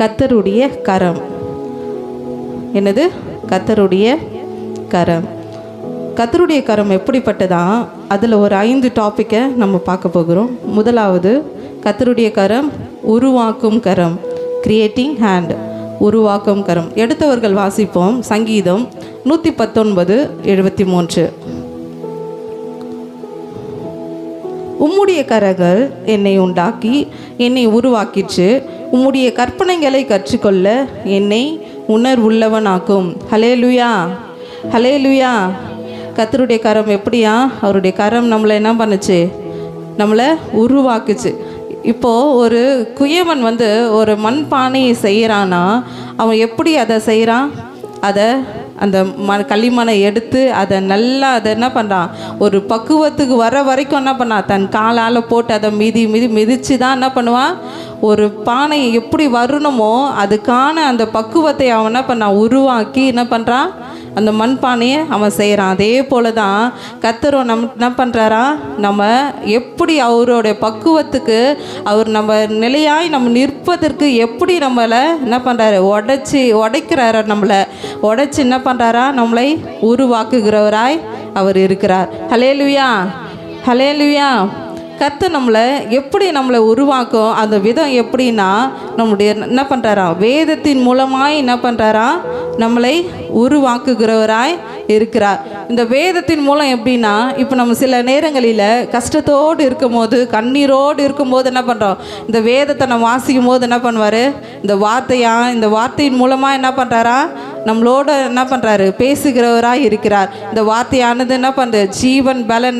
கர்த்தருடைய கரம். என்னது? கர்த்தருடைய கரம். கர்த்தருடைய கரம் எப்படிப்பட்டதா? அதில் ஒரு 5 டாப்பிக்கை நம்ம பார்க்க போகிறோம். முதலாவது, கர்த்தருடைய கரம் உருவாக்கும் கரம், கிரியேட்டிங் ஹேண்ட், உருவாக்கும் கரம். எடுத்தவர்கள் வாசிப்போம். சங்கீதம் 119:73. உம்முடைய கரங்கள் என்னை உண்டாக்கி என்னை உருவாக்கிற்று, உம்முடைய கற்பனைகளை கற்றுக்கொள்ள என்னை உணர்வுள்ளவனாக்கும். ஹல்லேலூயா, ஹல்லேலூயா. கர்த்தருடைய கரம் எப்படியா? அவருடைய கரம் நம்மளை என்ன பண்ணுச்சு? நம்மளை உருவாக்குச்சு. இப்போது ஒரு குயவன் ஒரு மண்பானையை செய்கிறான்னா அவன் எப்படி அதை செய்கிறான்? அதை அந்த களிமண்ணை எடுத்து அதை நல்லா என்ன பண்ணுறான்? ஒரு பக்குவத்துக்கு வர வரைக்கும் என்ன பண்ணான்? தன் காலால் போட்டு அதை மிதித்து தான் என்ன பண்ணுவான்? ஒரு பானை எப்படி வரணுமோ அதுக்கான அந்த பக்குவத்தை அவன் என்ன பண்ணான்? உருவாக்கி என்ன பண்ணுறான்? அந்த மண்பானையை அவன் செய்கிறான். அதே போல தான் கர்த்தரும் என்ன பண்ணுறாரா? நம்ம எப்படி அவருடைய பக்குவத்துக்கு அவர் நம்ம நிலையாய் நம்ம நிற்பதற்கு எப்படி நம்மளை என்ன பண்ணுறாரு? உடைக்கிறார. நம்மளை உடைச்சி என்ன பண்ணுறாரா? நம்மளை உருவாக்குகிறவராய் அவர் இருக்கிறார். ஹல்லேலூயா, ஹல்லேலூயா. கர்த்தர் நம்மளை எப்படி நம்மளை உருவாக்கும்? அந்த விதம் எப்படின்னா நம்முடைய என்ன பண்ணுறாரா? வேதத்தின் மூலமாய் என்ன பண்ணுறாரா? நம்மளை உருவாக்குகிறவராய் இருக்கிறார். இந்த வேதத்தின் மூலம் எப்படின்னா, இப்போ நம்ம சில நேரங்களில் கஷ்டத்தோடு இருக்கும்போது, கண்ணீரோடு இருக்கும்போது என்ன பண்ணுறோம்? இந்த வேதத்தை நம்ம வாசிக்கும் போது என்ன பண்ணுவார்? இந்த வார்த்தையின் மூலமாக என்ன பண்ணுறாரா? நம்மளோட என்ன பண்ணுறாரு? பேசுகிறவராய் இருக்கிறார். இந்த வார்த்தையானது என்ன பண்ணுறது? ஜீவன் பலன்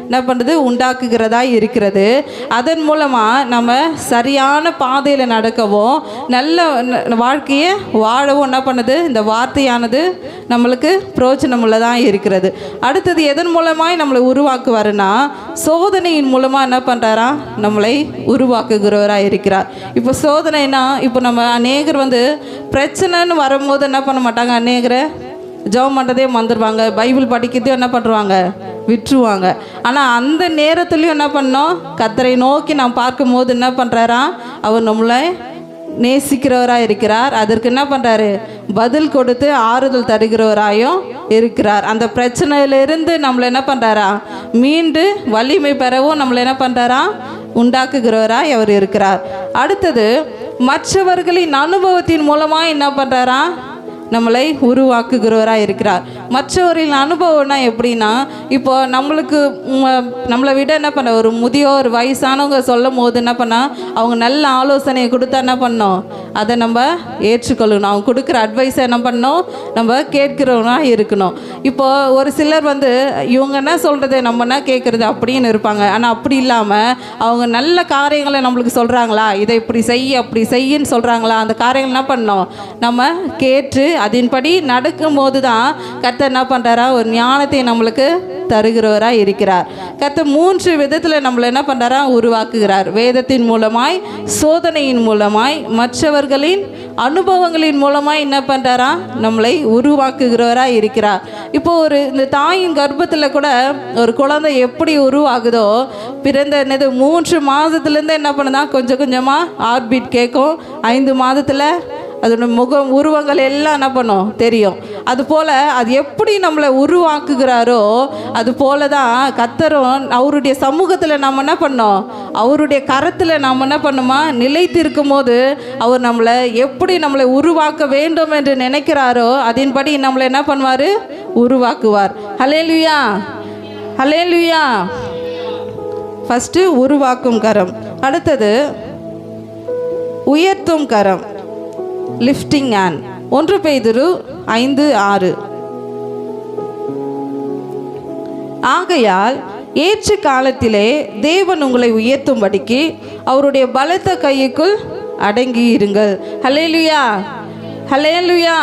என்ன பண்ணுறது? உண்டாக்குகிறதா இருக்கிறது. அதன் மூலமாக நம்ம சரியான பாதையில் நடக்கவும் நல்ல வாழ்க்கையை வாழவும் என்ன பண்ணுது? இந்த வார்த்தையானது நம்மளுக்கு பிரயோஜனமுள்ளதாக இருக்கிறது. அடுத்தது எதன் மூலமாய் நம்மளை உருவாக்குவாருன்னா, சோதனையின் மூலமாக என்ன பண்ணுறாரா? நம்மளை உருவாக்குகிறவராக இருக்கிறார். இப்போ சோதனைனா, இப்போ நம்ம அநேகர் பிரச்சனைன்னு வரும்போது என்ன பண்ண மாட்டாங்க? அநேகரை ஜெபம் பண்ணுறதே மறந்துடுவாங்க, பைபிள் படிக்கிறதே என்ன பண்ணுவாங்க? விட்டுருவாங்க. ஆனால் அந்த நேரத்துலையும் என்ன பண்ணோம்? கர்த்தரை நோக்கி நாம் பார்க்கும்போது என்ன பண்ணுறாரா? அவர் நம்மளை நேசிக்கிறவராக இருக்கிறார். அதற்கு என்ன பண்ணுறாரு? பதில் கொடுத்து ஆறுதல் தருகிறவராயும் இருக்கிறார். அந்த பிரச்சனையிலிருந்து நம்மளை என்ன பண்ணுறாரா? மீண்டு வலிமை பெறவும் நம்மளை என்ன பண்ணுறாரா? உண்டாக்குகிறவராய் அவர் இருக்கிறார். அடுத்தது, மற்றவர்களின் அனுபவத்தின் மூலமாக என்ன பண்ணுறாரா? நம்மளை உருவாக்குகிறவராக இருக்கிறார். மற்றவரின் அனுபவம்னா எப்படின்னா, இப்போ நம்மளை விட என்ன பண்ண ஒரு முதியோர் வயசானவங்க சொல்லும் போது என்ன பண்ணால் அவங்க நல்ல ஆலோசனையை கொடுத்தா என்ன பண்ணோம்? அதை நம்ம ஏற்றுக்கொள்ளணும். அவங்க கொடுக்குற அட்வைஸை என்ன பண்ணணும்? நம்ம கேட்கிறவனா இருக்கணும். இப்போது ஒரு சிலர் இவங்க என்ன சொல்கிறது நம்ம என்ன கேட்குறது அப்படின்னு இருப்பாங்க. ஆனால் அப்படி இல்லாமல் அவங்க நல்ல காரியங்களை நம்மளுக்கு சொல்கிறாங்களா, இதை இப்படி செய்ய அப்படி செய்யின்னு சொல்கிறாங்களா, அந்த காரியங்கள் என்ன பண்ணணும்? நம்ம கேட்டு அதன்படி நடக்கும்போது தான் கர்த்தர் என்ன பண்ணுறாரா? ஒரு ஞானத்தை நம்மளுக்கு தருகிறவராக இருக்கிறார். கர்த்தர் 3 விதத்தில் நம்மளை என்ன பண்ணுறாரா? உருவாக்குகிறார். வேதத்தின் மூலமாய், சோதனையின் மூலமாய், மற்றவர்களின் அனுபவங்களின் மூலமாய் என்ன பண்ணுறாரா? நம்மளை உருவாக்குகிறவராக இருக்கிறார். இப்போது இந்த தாயின் கர்ப்பத்தில் கூட ஒரு குழந்தை எப்படி உருவாகுதோ, பிறந்த 3 மாதத்துலேருந்து என்ன பண்ணுதான்? கொஞ்சம் கொஞ்சமாக ஹார்ட் பீட் கேட்கும். 5 மாதத்தில் அதோட முகம் உருவங்கள் எல்லாம் என்ன பண்ணும்? தெரியும். அதுபோல் அது எப்படி நம்மளை உருவாக்குகிறாரோ அது போல தான் கர்த்தரும் அவருடைய சமூகத்தில் நம்ம என்ன பண்ணோம்? அவருடைய கரத்தில் நம்ம என்ன பண்ணுமா? நிலைத்திருக்கும் போது அவர் நம்மளை எப்படி நம்மளை உருவாக்க வேண்டும் என்று நினைக்கிறாரோ அதன்படி நம்மளை என்ன பண்ணுவார்? உருவாக்குவார். ஹல்லேலூயா, ஹல்லேலூயா. ஃபஸ்ட்டு உருவாக்கும் கரம். அடுத்தது உயர்த்தும் கரம், லிஃப்டிங் ஹேண்ட். 1 பேதுரு 5:6. ஆகையால் ஏற்ற காலத்திலே தேவன் உங்களை உயர்த்தும்படிக்கு அவருடைய பலத்த கைக்குள் அடங்கி இருங்கள். ஹல்லேலூயா, ஹல்லேலூயா.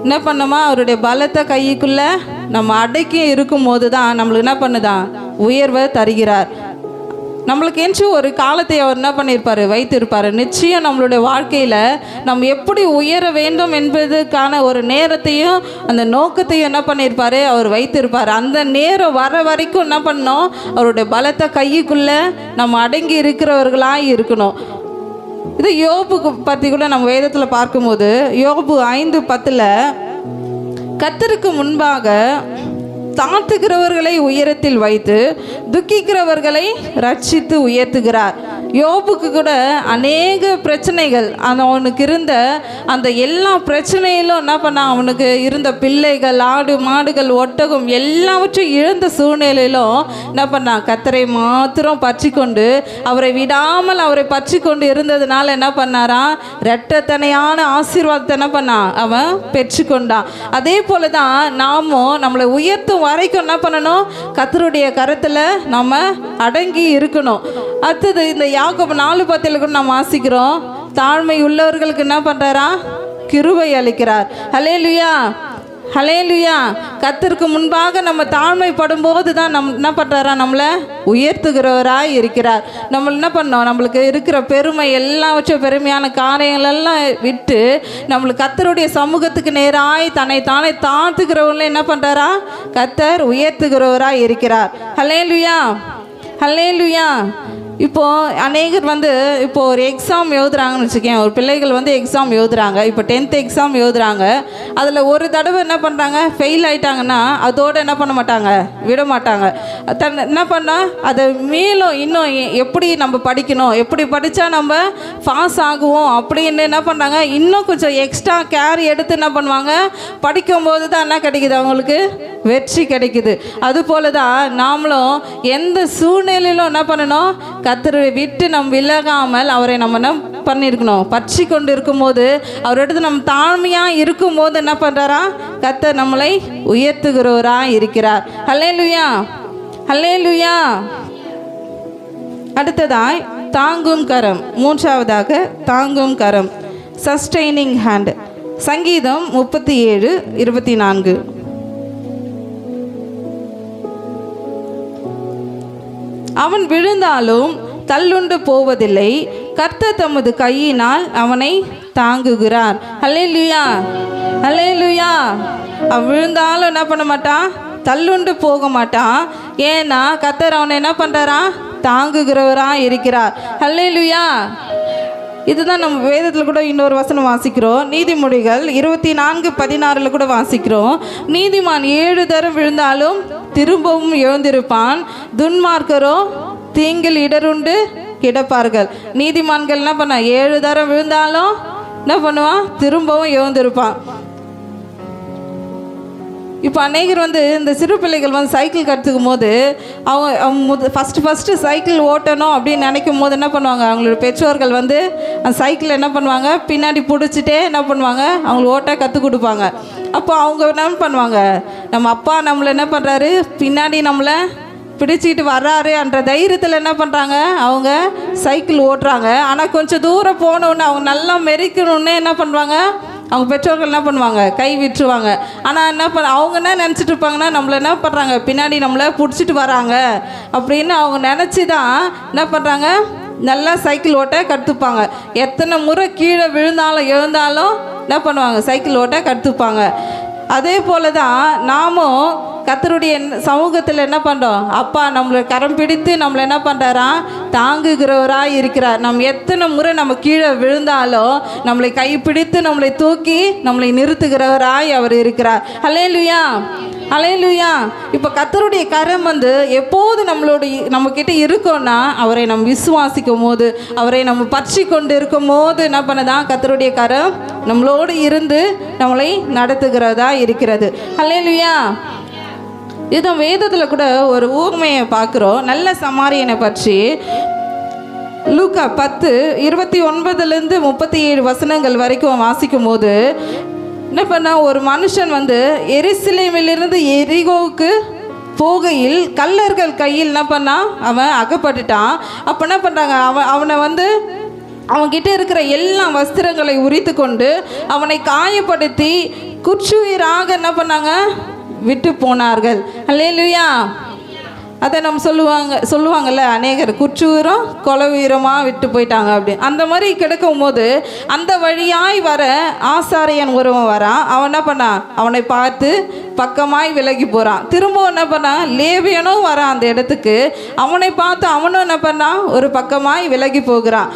என்ன பண்ணுமா? அவருடைய பலத்த கைக்குள்ளே நம்ம அடக்கி இருக்கும்போது தான் நம்மளுக்கு என்ன பண்ணுதான்? உயர்வை தருகிறார். நம்மளுக்கு என்று ஒரு காலத்தை அவர் என்ன பண்ணியிருப்பார்? வைத்திருப்பார். நிச்சயம் நம்மளுடைய வாழ்க்கையில் நம்ம எப்படி உயர வேண்டும் என்பதற்கான ஒரு நேரத்தையும் அந்த நோக்கத்தையும் என்ன பண்ணியிருப்பார்? அவர் வைத்திருப்பார். அந்த நேரம் வர வரைக்கும் என்ன பண்ணோம்? அவருடைய பலத்த கைக்குள்ளே நம்ம அடங்கி இருக்கிறவர்களாக இருக்கணும். இது யோபுக்கு பற்றி கூட நம்ம வேதத்தில் பார்க்கும்போது யோபு 5:10 கர்த்தருக்கு முன்பாக தாழ்த்துகிறவர்களை உயரத்தில் வைத்து துக்கிக்கிறவர்களை ரட்சித்து உயர்த்துகிறார். யோபுக்கு கூட அநேக பிரச்சனைகள், அவனுக்கு இருந்த அந்த எல்லா பிரச்சனையிலும் என்ன பண்ணான், அவனுக்கு இருந்த பிள்ளைகள், ஆடு மாடுகள், ஒட்டகம் எல்லாவற்றையும் இழந்த சூழ்நிலையிலும் என்ன பண்ணான், கர்த்தரை மாத்திரம் பற்றி கொண்டு அவரை விடாமல் அவரை பற்றி கொண்டு இருந்ததுனால என்ன பண்ணாராம், இரட்டத்தனையான ஆசீர்வாதத்தை என்ன பண்ணான், அவன் பெற்றுக்கொண்டான். அதே போல தான் நாமும் நம்மளை உயர்த்தும் வரைக்கும் என்ன பண்ணணும், கர்த்தருடைய கரத்தில் நம்ம அடங்கி இருக்கணும். அடுத்தது இந்த யாக்கோபு 4:10 கூட நம்ம வாசிக்கிறோம், தாழ்மை உள்ளவர்களுக்கு என்ன பண்ணுறாரா, கிருபை அளிக்கிறார். ஹல்லேலூயா, ஹல்லேலூயா. கர்த்தருக்கு முன்பாக நம்ம தாழ்மைப்படும் போது தான் என்ன பண்ணுறாரா, நம்மளை உயர்த்துகிறவராய் இருக்கிறார். நம்ம என்ன பண்ணோம், நம்மளுக்கு இருக்கிற பெருமை எல்லாவற்றும் பெருமையான காரியங்களெல்லாம் விட்டு நம்மளுக்கு கர்த்தருடைய சமூகத்துக்கு நேராய் தன்னை தானே தாழ்த்துகிறவங்கள என்ன பண்ணுறாரா, கர்த்தர் உயர்த்துகிறவராய் இருக்கிறார். ஹல்லேலூயா, ஹல்லேலூயா. இப்போது அநேகர் இப்போது ஒரு எக்ஸாம் எழுதுறாங்கன்னு வச்சுக்கேன், ஒரு பிள்ளைகள் எக்ஸாம் எழுதுறாங்க, இப்போ 10th எக்ஸாம் எழுதுறாங்க. அதில் ஒரு தடவை என்ன பண்ணுறாங்க, ஃபெயில் ஆகிட்டாங்கன்னா அதோடு என்ன பண்ண மாட்டாங்க, விட மாட்டாங்க. என்ன பண்ணால் அதை மேலும் இன்னும் எப்படி நம்ம படிக்கணும், எப்படி படித்தா நம்ம பாஸ் ஆகுவோம் அப்படின்னு என்ன பண்ணுறாங்க, இன்னும் கொஞ்சம் எக்ஸ்ட்ரா கேர் எடுத்து என்ன பண்ணுவாங்க, படிக்கும்போது தான் என்ன கிடைக்குது, அவங்களுக்கு வெற்றி கிடைக்குது. அதுபோல தான் நாமளும் எந்த சூழ்நிலையிலும் என்ன பண்ணணும், கர்த்தரை விட்டு நம்ம விலகாமல் அவரை நம்ம என்ன பண்ணியிருக்கணும், பற்றி கொண்டு இருக்கும்போது அவரிடத்து நம்ம தாழ்மையாக இருக்கும்போது என்ன பண்ணுறாரா, கர்த்தர் நம்மளை உயர்த்துகிறவராக இருக்கிறார். ஹல்லேலூயா, ஹல்லேலூயா. அடுத்ததாய் தாங்கும் கரம், மூன்றாவதாக தாங்கும் கரம், சஸ்டெய்னிங் ஹேண்ட். சங்கீதம் 37:24. அவன் விழுந்தாலும் தள்ளுண்டு போவதில்லை, கர்த்தர் தமது கையினால் அவனை தாங்குகிறார். ஹல்லேலூயா, ஹல்லேலூயா. அவன் விழுந்தாலும் என்ன பண்ண மாட்டான், தள்ளுண்டு போக மாட்டான். ஏன்னா கர்த்தர் அவனை என்ன பண்ணுறாரா, தாங்குகிறவராக இருக்கிறார். ஹல்லேலூயா. இதுதான் நம்ம வேதத்தில் கூட இன்னொரு வசனம் வாசிக்கிறோம், நீதிமொழிகள் 24:16 கூட வாசிக்கிறோம், நீதிமான் 7 தரம் விழுந்தாலும் திரும்பவும் எழுந்திருப்பான், துன்மார்க்கரோ தீங்கில் இடருண்டு கிடப்பார்கள். நீதிமான்கள் என்ன பண்ண, 7 தரம் விழுந்தாலும் என்ன பண்ணுவான், திரும்பவும் எழுந்திருப்பான். இப்போ அநேகர் இந்த சிறு பிள்ளைகள் சைக்கிள் கற்றுக்கும் போது அவங்க ஃபஸ்ட்டு சைக்கிள் ஓட்டணும் அப்படின்னு நினைக்கும் போது என்ன பண்ணுவாங்க, அவங்களோட பெற்றோர்கள் அந்த சைக்கிள் என்ன பண்ணுவாங்க, பின்னாடி பிடிச்சிட்டே என்ன பண்ணுவாங்க, அவங்களுக்கு ஓட்ட கற்றுக் கொடுப்பாங்க. அப்போ அவங்க என்ன பண்ணுவாங்க, நம்ம அப்பா நம்மளை என்ன பண்ணுறாரு, பின்னாடி நம்மளை பிடிச்சிக்கிட்டு வர்றாரு என்ற தைரியத்தில் என்ன பண்ணுறாங்க, அவங்க சைக்கிள் ஓட்டுறாங்க. ஆனால் கொஞ்சம் தூரம் போனோன்னு அவங்க நல்லா மெரிக்கணுன்னே என்ன பண்ணுவாங்க, அவங்க பெற்றோர்கள் என்ன பண்ணுவாங்க, கை விட்டுருவாங்க. ஆனால் அவங்க என்ன நினச்சிட்டு இருப்பாங்கன்னா, நம்மளை என்ன பண்ணுறாங்க, பின்னாடி நம்மளை பிடிச்சிட்டு வராங்க அப்படின்னு அவங்க நினச்சி தான் என்ன பண்ணுறாங்க, நல்லா சைக்கிள் ஓட்ட கற்றுப்பாங்க. எத்தனை முறை கீழே விழுந்தாலும் எழுந்தாலும் என்ன பண்ணுவாங்க, சைக்கிள் ஓட்ட கற்றுப்பாங்க. அதே போல தான் நாமும் கர்த்தருடைய சமூகத்தில் என்ன பண்ணுறோம், அப்பா நம்மளை கரம் பிடித்து நம்மளை என்ன பண்ணுறாரா, தாங்குகிறவராக இருக்கிறார். நம்ம எத்தனை முறை நம்ம கீழே விழுந்தாலும் நம்மளை கைப்பிடித்து நம்மளை தூக்கி நம்மளை நிறுத்துகிறவராய் அவர் இருக்கிறார். ஹல்லேலூயா, ஹல்லேலூயா. இப்போ கர்த்தருடைய கரம் எப்போது நம்மக்கிட்ட இருக்கோன்னா, அவரை நம்ம விசுவாசிக்கும் போது, அவரை நம்ம பற்றி கொண்டு இருக்கும் போது என்ன பண்ணதான், கர்த்தருடைய கரம் நம்மளோடு இருந்து நம்மளை நடத்துகிறதா இருக்கிறது. ஹல்லேலூயா. இதுதான் வேதத்தில் கூட ஒரு ஊமையை பார்க்குறோம், நல்ல சமாரியனை பற்றி. லூக்கா 10:29-37 வசனங்கள் வரைக்கும் வாசிக்கும் போது என்ன பண்ண, ஒரு மனுஷன் எருசலேமிலிருந்து எரிகோவுக்கு போகையில் கள்ளர்கள் கையில் என்ன பண்ணான், அவன் அகப்பட்டுட்டான். அப்போ என்ன பண்ணுறாங்க, அவனை அவன்கிட்ட இருக்கிற எல்லா வஸ்திரங்களை உரித்து கொண்டு அவனை காயப்படுத்தி குற்றுயிராக என்ன பண்ணாங்க, விட்டு போனார்கள். ஹல்லேலூயா. அதை நம்ம சொல்லுவாங்கல்ல அநேகர், குற்றுயிரும் கொலை உயிரமாக விட்டு போயிட்டாங்க அப்படின்னு. அந்த மாதிரி கிடக்கும் போது அந்த வழியாய் வர ஆசாரியன் ஒருவன் வரான். அவன் என்ன பண்ணான், அவனை பார்த்து பக்கமாய் விலகி போகிறான். திரும்பவும் என்ன பண்ணான், லேவியனும் வரான் அந்த இடத்துக்கு. அவனை பார்த்து அவனும் என்ன பண்ணான், ஒரு பக்கமாய் விலகி போகிறான்.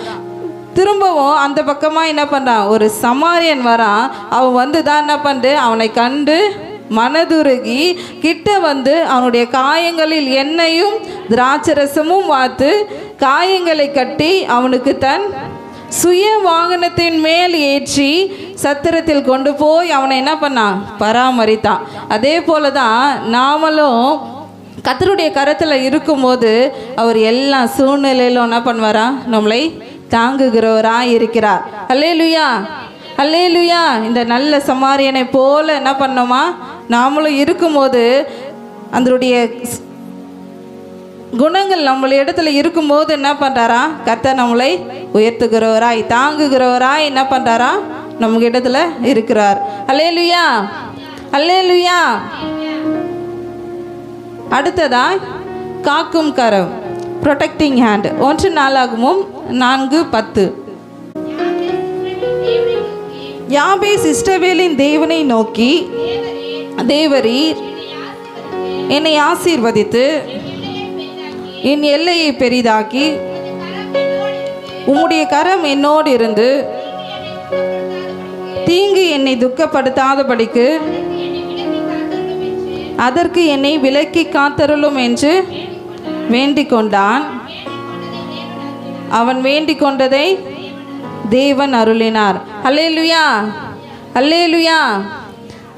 திரும்பவும் அந்த பக்கமாக என்ன பண்ணுறான், ஒரு சமாரியன் வரான். அவன் வந்து தான் என்ன பண்ணுது, அவனை கண்டு மனதுருகி கிட்ட வந்து அவனுடைய காயங்களில் எண்ணெயும் திராட்சரசமும் வார்த்து காயங்களை கட்டி அவனுக்கு தன் சுய வாகனத்தின் மேல் ஏற்றி சத்திரத்தில் கொண்டு போய் அவனை என்ன பண்ணான், பராமரித்தான். அதே போல தான் நாமளும் கர்த்தருடைய கரத்தில் இருக்கும்போது அவர் எல்லா சூழ்நிலையிலும் என்ன பண்ணுவாரா, நம்மளை தாங்குகிறவராக இருக்கிறார். அல்லேலூயா, அல்லேலூயா. இந்த நல்ல சமாரியனை போல என்ன பண்ணோமா, நாமளும் இருக்கும்போது அதனுடைய குணங்கள் நம்மள இடத்துல இருக்கும்போது என்ன பண்ணுறாரா, கர்த்தர் நம்மளை உயர்த்துகிறவராய் தாங்குகிறவராய் என்ன பண்ணுறாரா, நம்ம இடத்துல இருக்கிறார். அல்லேலூயா, அல்லேலூயா. அடுத்ததாய் காக்கும் கரம், ப்ரொடெக்டிங் ஹேண்ட். 1 நாளாகமும் 4:10. யாபேஸ் இஸ்ரவேலின் தேவனை நோக்கி, தேவரீர் என்னை ஆசீர்வதித்து என் எல்லையை பெரிதாக்கி உம்முடைய கரம் என்னோடு இருந்து தீங்கு என்னை துக்கப்படுத்தாதபடிக்கு அதற்கு என்னை விலக்கி காத்தருளும் என்று வேண்டிக் கொண்டான். அவன் வேண்டிக் கொண்டதை தேவன் அருளினார். அல்லேலூயா, அல்லேலூயா.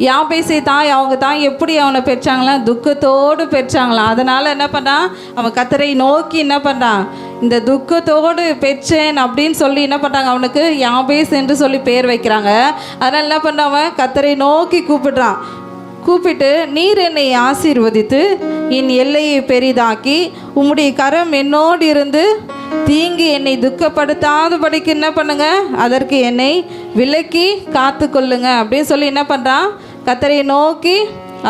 யாபேசை தாய், அவங்க தாய் எப்படி அவனை பெற்றாங்களாம், துக்கத்தோடு பெற்றாங்களாம். அதனால் என்ன பண்ணான், அவன் கர்த்தரை நோக்கி என்ன பண்ணுறான், இந்த துக்கத்தோடு பெற்றேன் அப்படின்னு சொல்லி என்ன பண்ணுறாங்க, அவனுக்கு யாபேஸ் என்று சொல்லி பேர் வைக்கிறாங்க. அதனால் என்ன பண்ணுறான், அவன் கர்த்தரை நோக்கி கூப்பிடுறான். கூப்பிட்டு, நீர் என்னை ஆசீர்வதித்து என் எல்லையை பெரிதாக்கி உம்முடைய கரம் என்னோடு இருந்து தீங்கு என்னை துக்கப்படுத்தாதபடிக்கு என்ன பண்ணுங்க, அதற்கு என்னை விலக்கி காத்து கொள்ளுங்க அப்படின்னு சொல்லி என்ன பண்ணுறான், கர்த்தரை நோக்கி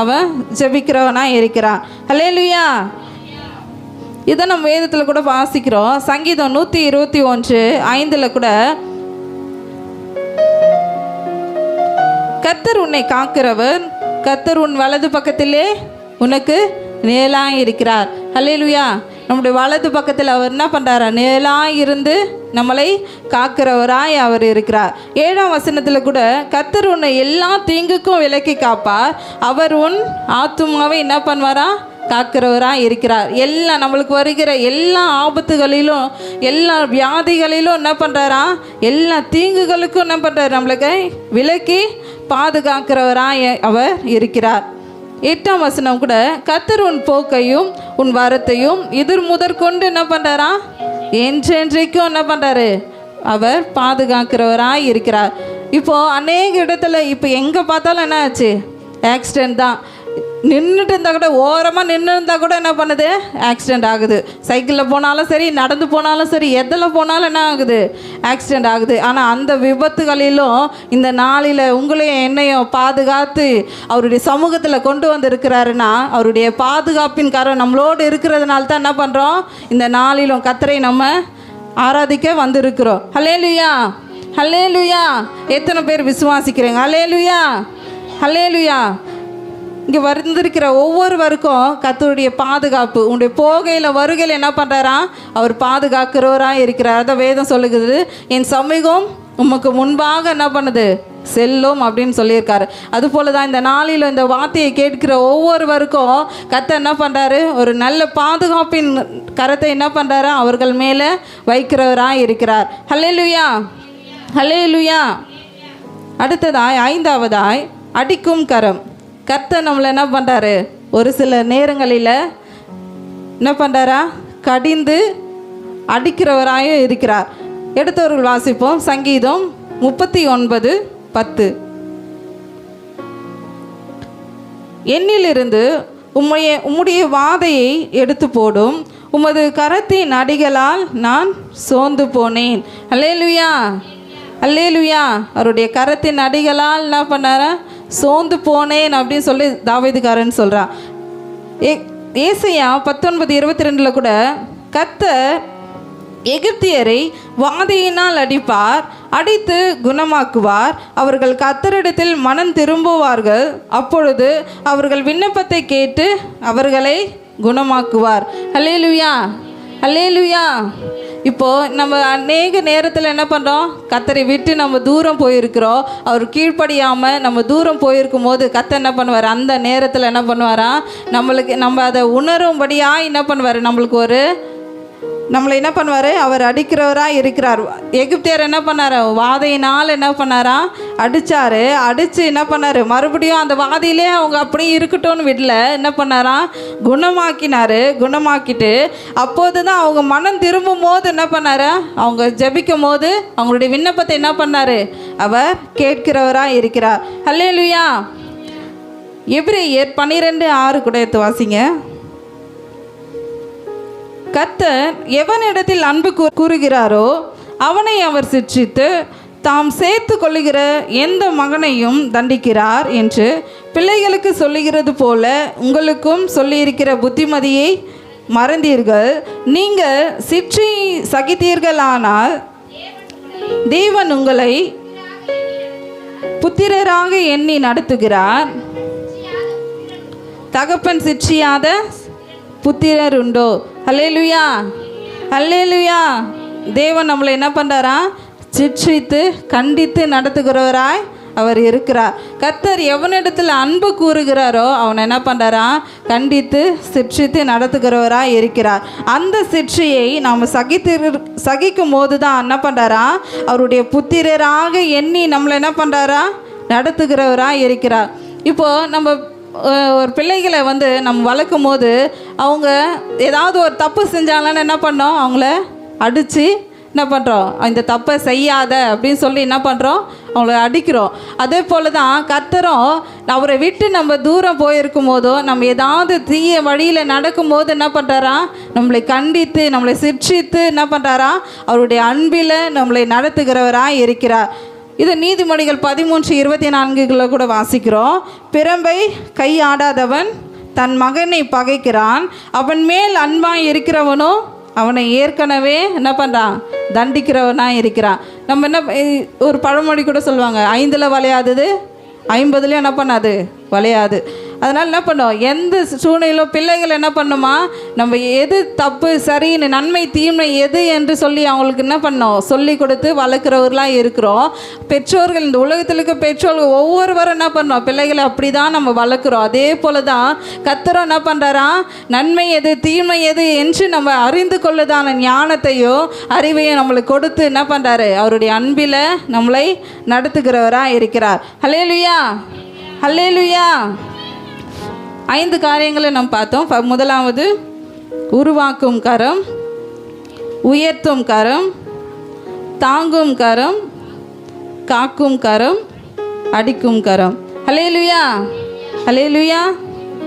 அவன் ஜெபிக்கிறவனா இருக்கிறான். அல்லேலூயா. இதை நம்ம வேதத்தில் கூட வாசிக்கிறோம். சங்கீதம் 121:5 கூட, கர்த்தர் உன்னை காக்கிறவர், கர்த்தர் உன் வலது பக்கத்திலே உனக்கு நேலாக இருக்கிறார். அல்லேலூயா. நம்முடைய வலது பக்கத்தில் அவர் என்ன பண்ணுறாரா, நேலாக இருந்து நம்மளை காக்கிறவராய் அவர் இருக்கிறார். 7ஆம் வசனத்தில் கூட, கர்த்தர் உன்னை எல்லா தீங்குக்கும் விலக்கி காப்பார், அவர் உன் ஆத்துமாவை என்ன பண்ணுவாரா, காக்கிறவராக இருக்கிறார். எல்லா நம்மளுக்கு வருகிற எல்லா ஆபத்துகளிலும் எல்லா வியாதிகளிலும் என்ன பண்ணுறாரா, எல்லா தீங்குகளுக்கும் என்ன பண்ணுறாரு, நம்மளுக்கு விலக்கி பாதுகாக்கிறவராய் அவர் இருக்கிறார். 8ஆம் வசனம் கூட, கர்த்தர் உன் போக்கையும் உன் வரத்தையும் எதிர் முதற்கொண்டு என்ன பண்ணுறாரா, என்றென்றைக்கும் என்ன பண்ணுறாரு, அவர் பாதுகாக்கிறவராய் இருக்கிறார். இப்போது அநேக இடத்துல இப்போ எங்கே பார்த்தாலும் என்ன ஆச்சு, ஆக்சிடெண்ட் தான். நின்றுட்டு இருந்தால் கூட, ஓரமாக நின்று இருந்தால் கூட என்ன பண்ணுது, ஆக்சிடெண்ட் ஆகுது. சைக்கிளில் போனாலும் சரி, நடந்து போனாலும் சரி, எதில் போனாலும் என்ன ஆகுது, ஆக்சிடெண்ட் ஆகுது. ஆனால் அந்த விபத்துகளிலும் இந்த நாளில் உங்களையும் என்னையும் பாதுகாத்து அவருடைய சமூகத்தில் கொண்டு வந்திருக்கிறாருன்னா, அவருடைய பாதுகாப்பின் கரம் நம்மளோடு இருக்கிறதுனால தான் என்ன பண்ணுறோம், இந்த நாளிலும் கர்த்தரை நம்ம ஆராதிக்க வந்திருக்கிறோம். அல்லேலூயா, அல்லேலூயா. எத்தனை பேர் விசுவாசிக்கிறீங்க? அல்லேலூயா, அல்லேலூயா. இங்கே வந்திருக்கிற ஒவ்வொருவருக்கும் கர்த்தருடைய பாதுகாப்பு, உன்னுடைய போகையில் வருகையில் என்ன பண்ணுறாரா, அவர் பாதுகாக்கிறவராக இருக்கிறார். அதை வேதம் சொல்லுகிறது, என் சமூகம் உமக்கு முன்பாக என்ன பண்ணுது, செல்லும் அப்படின்னு சொல்லியிருக்காரு. அதுபோல தான் இந்த நாளில் இந்த வார்த்தையை கேட்கிற ஒவ்வொருவருக்கும் கர்த்தர் என்ன பண்ணுறாரு, ஒரு நல்ல பாதுகாப்பின் கரத்தை என்ன பண்ணுறாரா, அவர்கள் மேலே வைக்கிறவராக இருக்கிறார். அல்லேலூயா, அல்லேலூயா. அடுத்ததாய் 5ஆவதாய் அடிக்கும் கரம். கர்த்தர் நம்மளை என்ன பண்ணுறாரு, ஒரு சில நேரங்களில் என்ன பண்ணுறாரா, கடிந்து அடிக்கிறவராயும் இருக்கிறார். எடுத்தவர்கள் வாசிப்போம். சங்கீதம் 39:10. என்னிலிருந்து உம்முடைய வாதையை எடுத்து போடும், உமது கரத்தின் அடிகளால் நான் சோர்ந்து போனேன். அல்லேலூயா, அல்லேலூயா. அவருடைய கரத்தின் அடிகளால் என்ன பண்ணாரா, சோர்ந்து போனேன் அப்படின்னு சொல்லி தாவீதுக்காரன் சொல்கிறான். ஏசாயா 19:22 கூட, கர்த்தர் எகிப்தியரை வாதையினால் அடிப்பார், அடித்து குணமாக்குவார், அவர்கள் கர்த்தரிடத்தில் மனம் திரும்புவார்கள், அப்பொழுது அவர்கள் விண்ணப்பத்தை கேட்டு அவர்களை குணமாக்குவார். அல்லேலூயா, அல்லேலூயா. இப்போது நம்ம அநேக நேரத்தில் என்ன பண்ணுறோம், கர்த்தரை விட்டு நம்ம தூரம் போயிருக்கிறோம். அவர் கீழ்ப்படியாமல் நம்ம தூரம் போயிருக்கும் போது கர்த்தர் என்ன பண்ணுவார், அந்த நேரத்தில் என்ன பண்ணுவாரா, நம்ம அதை உணரும்படியாக என்ன பண்ணுவார், நம்மளை என்ன பண்ணுவார், அவர் அடிக்கிறவராக இருக்கிறார். எகிப்தியர் என்ன பண்ணார், வாதையினால் என்ன பண்ணாரா, அடித்து என்ன பண்ணார், மறுபடியும் அந்த வாதையிலே அவங்க அப்படியே இருக்கட்டும்னு விடல, என்ன பண்ணாரா, குணமாக்கிட்டு அப்போது தான் அவங்க மனம் திரும்பும் போது என்ன பண்ணார், அவங்க ஜெபிக்கும் போது அவங்களுடைய விண்ணப்பத்தை என்ன பண்ணார், அவர் கேட்கிறவராக இருக்கிறார். ஹல்லேலூயா. எபிரேயர் 12:6 கூட எடுத்து வாசிங்க. கர்த்தர் எவனிடத்தில் அன்பு கூறுகிறாரோ அவனை அவர் சிட்சித்து தாம் சேர்த்து கொள்ளுகிற எந்த மகனையும் தண்டிக்கிறார் என்று பிள்ளைகளுக்கு சொல்லுகிறது போல உங்களுக்கும் சொல்லியிருக்கிற புத்திமதியை மறந்தீர்கள். நீங்கள் சிற்றி சகித்தீர்களானால் தேவன் உங்களை புத்திரராக எண்ணி நடத்துகிறார். தகப்பன் சிற்றியாத புத்திரர் உண்டோ? ஹல்லேலூயா, ஹல்லேலூயா. தேவன் நம்மளை என்ன பண்ணுறாரா, சிட்சித்து கண்டித்து நடத்துகிறவராய் அவர் இருக்கிறார். கர்த்தர் எவனிடத்தில் அன்பு கூறுகிறாரோ அவனை என்ன பண்ணுறாரா, கண்டித்து சிட்சித்து நடத்துகிறவராய் இருக்கிறார். அந்த சிட்சியை நாம் சகிக்கும் போது தான் என்ன பண்ணுறாரா, அவருடைய புத்திரராக எண்ணி நம்மளை என்ன பண்ணுறாரா, நடத்துகிறவராய் இருக்கிறார். இப்போது நம்ம ஒரு பிள்ளைகளை நம்ம வளர்க்கும் போது அவங்க ஏதாவது ஒரு தப்பு செஞ்சாங்கன்னு என்ன பண்ணோம், அவங்கள அடித்து என்ன பண்ணுறோம், இந்த தப்பை செய்யாத அப்படின்னு சொல்லி என்ன பண்ணுறோம், அவங்கள அடிக்கிறோம். அதே போல் தான் கர்த்தரும் அவரை விட்டு நம்ம தூரம் போயிருக்கும் போதோ நம்ம ஏதாவது தீய வழியில் நடக்கும்போது என்ன பண்ணுறாரா, நம்மளை கண்டித்து நம்மளை சிட்சித்து என்ன பண்ணுறாரா, அவருடைய அன்பில் நம்மளை நடத்துகிறவராக இருக்கிறார். இது நீதிமொழிகள் 13:24 கூட வாசிக்கிறோம். பிரம்பை கையாடாதவன் தன் மகனை பகைக்கிறான், அவன் மேல் அன்பாய் இருக்கிறவனோ அவனை ஏற்கனவே என்ன பண்ணுறான், தண்டிக்கிறவனாக இருக்கிறான். நம்ம என்ன ஒரு பழமொழி கூட சொல்லுவாங்க, 5ல் வளையாதது 50லையும் என்ன பண்ணாது, வளையாது. அதனால் என்ன பண்ணோம், எந்த சூழ்நிலையிலும் பிள்ளைகள் என்ன பண்ணுமா, நம்ம எது தப்பு சரின்னு நன்மை தீமை எது என்று சொல்லி அவங்களுக்கு என்ன பண்ணோம், சொல்லி கொடுத்து வளர்க்குறவர்களாக இருக்கிறோம். பெற்றோர்கள், இந்த உலகத்தில் இருக்க பெற்றோர்கள் ஒவ்வொருவரும் என்ன பண்ணோம், பிள்ளைகளை அப்படி தான் நம்ம வளர்க்குறோம். அதே போல் தான் கர்த்தரும் என்ன பண்ணுறாரா, நன்மை எது தீமை எது என்று நம்ம அறிந்து கொள்ளதான ஞானத்தையோ அறிவையும் நம்மளுக்கு கொடுத்து என்ன பண்ணுறாரு, அவருடைய அன்பில் நம்மளை நடத்துகிறவராக இருக்கிறார். ஹல்லேலூயா, ஹல்லேலூயா. 5 காரியங்களை நம்ம பார்த்தோம். முதலாவது உருவாக்கும் கரம், உயர்த்தும் கரம், தாங்கும் கரம், காக்கும் கரம், அடிக்கும் கரம். ஹல்லேலூயா, ஹல்லேலூயா.